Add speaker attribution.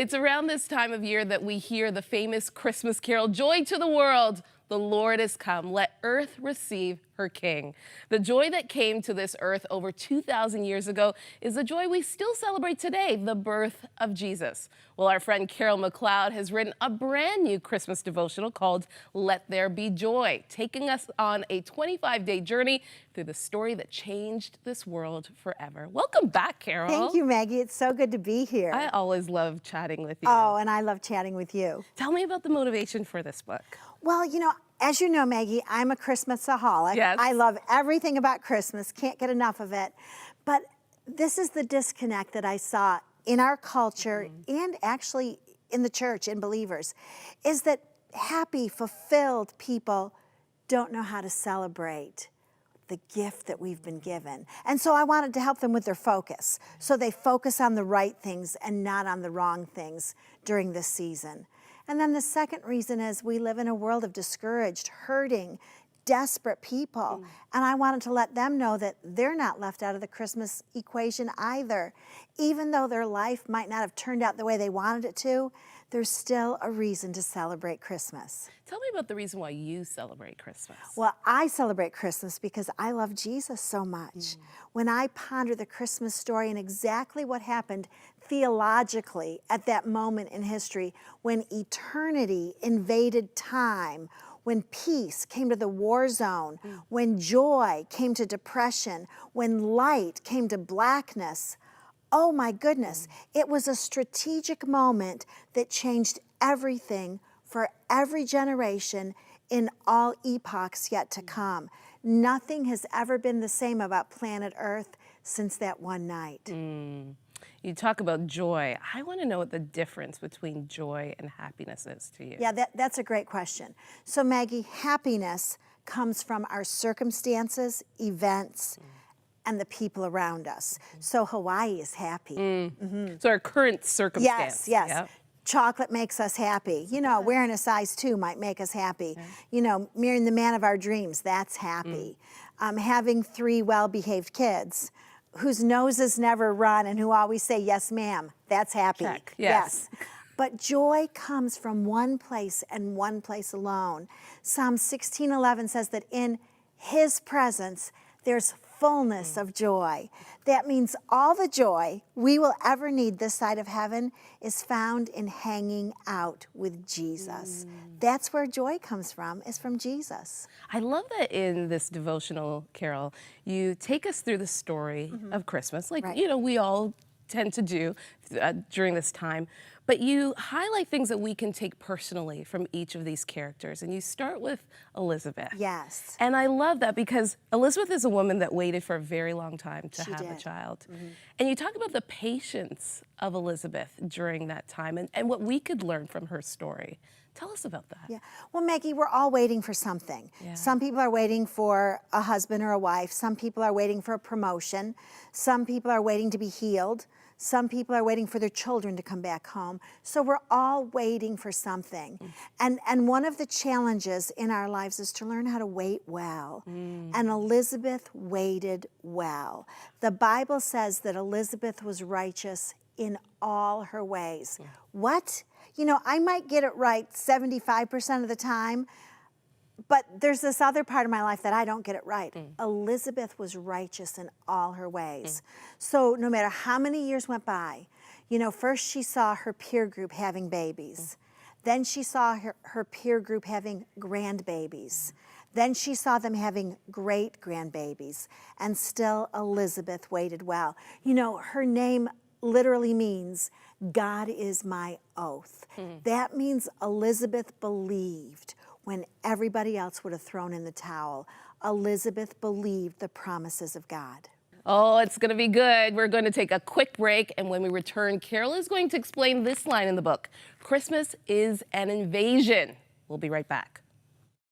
Speaker 1: It's around this time of year that we hear the famous Christmas carol, "Joy to the world, the Lord is come. Let earth receive her King." The joy that came to this earth over 2,000 years ago is the joy we still celebrate today, the birth of Jesus. Well, our friend Carol McLeod has written a brand new Christmas devotional called Let There Be Joy, taking us on a 25-day journey through the story that changed this world forever. Welcome back, Carol.
Speaker 2: Thank you, Maggie. It's so good to be here.
Speaker 1: I always love chatting with you.
Speaker 2: Oh, and I love chatting with you.
Speaker 1: Tell me about the motivation for this book.
Speaker 2: Well, as you know, Maggie, I'm a Christmasaholic.
Speaker 1: Yes.
Speaker 2: I love everything about Christmas, can't get enough of it. But this is the disconnect that I saw in our culture and actually in the church, in believers, is that happy, fulfilled people don't know how to celebrate the gift that we've been given. And so I wanted to help them with their focus, so they focus on the right things and not on the wrong things during this season. And then the second reason is we live in a world of discouraged, hurting, desperate people. And I wanted to let them know that they're not left out of the Christmas equation either. Even though their life might not have turned out the way they wanted it to, there's still a reason to celebrate Christmas.
Speaker 1: Tell me about the reason why you celebrate Christmas.
Speaker 2: Well, I celebrate Christmas because I love Jesus so much. When I ponder the Christmas story and exactly what happened theologically at that moment in history, when eternity invaded time, when peace came to the war zone, when joy came to depression, when light came to blackness, oh my goodness, it was a strategic moment that changed everything for every generation in all epochs yet to come. Nothing has ever been the same about planet Earth since that one night.
Speaker 1: You talk about joy. I want to know what the difference between joy and happiness is to you.
Speaker 2: Yeah, that's a great question. So Maggie, happiness comes from our circumstances, events, and the people around us. So Hawaii is happy.
Speaker 1: So our current circumstance.
Speaker 2: Yes.
Speaker 1: Yep.
Speaker 2: Chocolate makes us happy. Wearing a size 2 might make us happy. Marrying the man of our dreams, that's happy. Having 3 well-behaved kids whose noses never run and who always say, yes, ma'am, that's happy.
Speaker 1: Check. Yes.
Speaker 2: But joy comes from one place and one place alone. Psalm 16:11 says that in his presence, there's fullness of joy. That means all the joy we will ever need this side of heaven is found in hanging out with Jesus. That's where joy comes from, is from Jesus.
Speaker 1: I love that in this devotional, Carol, you take us through the story of Christmas, like, we all tend to do during this time, but you highlight things that we can take personally from each of these characters, and you start with Elizabeth.
Speaker 2: Yes.
Speaker 1: And I love that because Elizabeth is a woman that waited for a very long time to have a child. And you talk about the patience of Elizabeth during that time and what we could learn from her story. Tell us about that.
Speaker 2: Yeah. Well, Maggie, we're all waiting for something. Some people are waiting for a husband or a wife. Some people are waiting for a promotion. Some people are waiting to be healed. Some people are waiting for their children to come back home. So we're all waiting for something. And one of the challenges in our lives is to learn how to wait well. And Elizabeth waited well. The Bible says that Elizabeth was righteous in all her ways. What? I might get it right 75% of the time, but there's this other part of my life that I don't get it right. Elizabeth was righteous in all her ways. So no matter how many years went by, first she saw her peer group having babies. Then she saw her peer group having grandbabies. Then she saw them having great-grandbabies. And still Elizabeth waited well. Her name literally means God is my oath. That means Elizabeth believed when everybody else would have thrown in the towel. Elizabeth believed the promises of God.
Speaker 1: Oh, it's going to be good. We're going to take a quick break, and when we return, Carol is going to explain this line in the book: Christmas is an invasion. We'll be right back.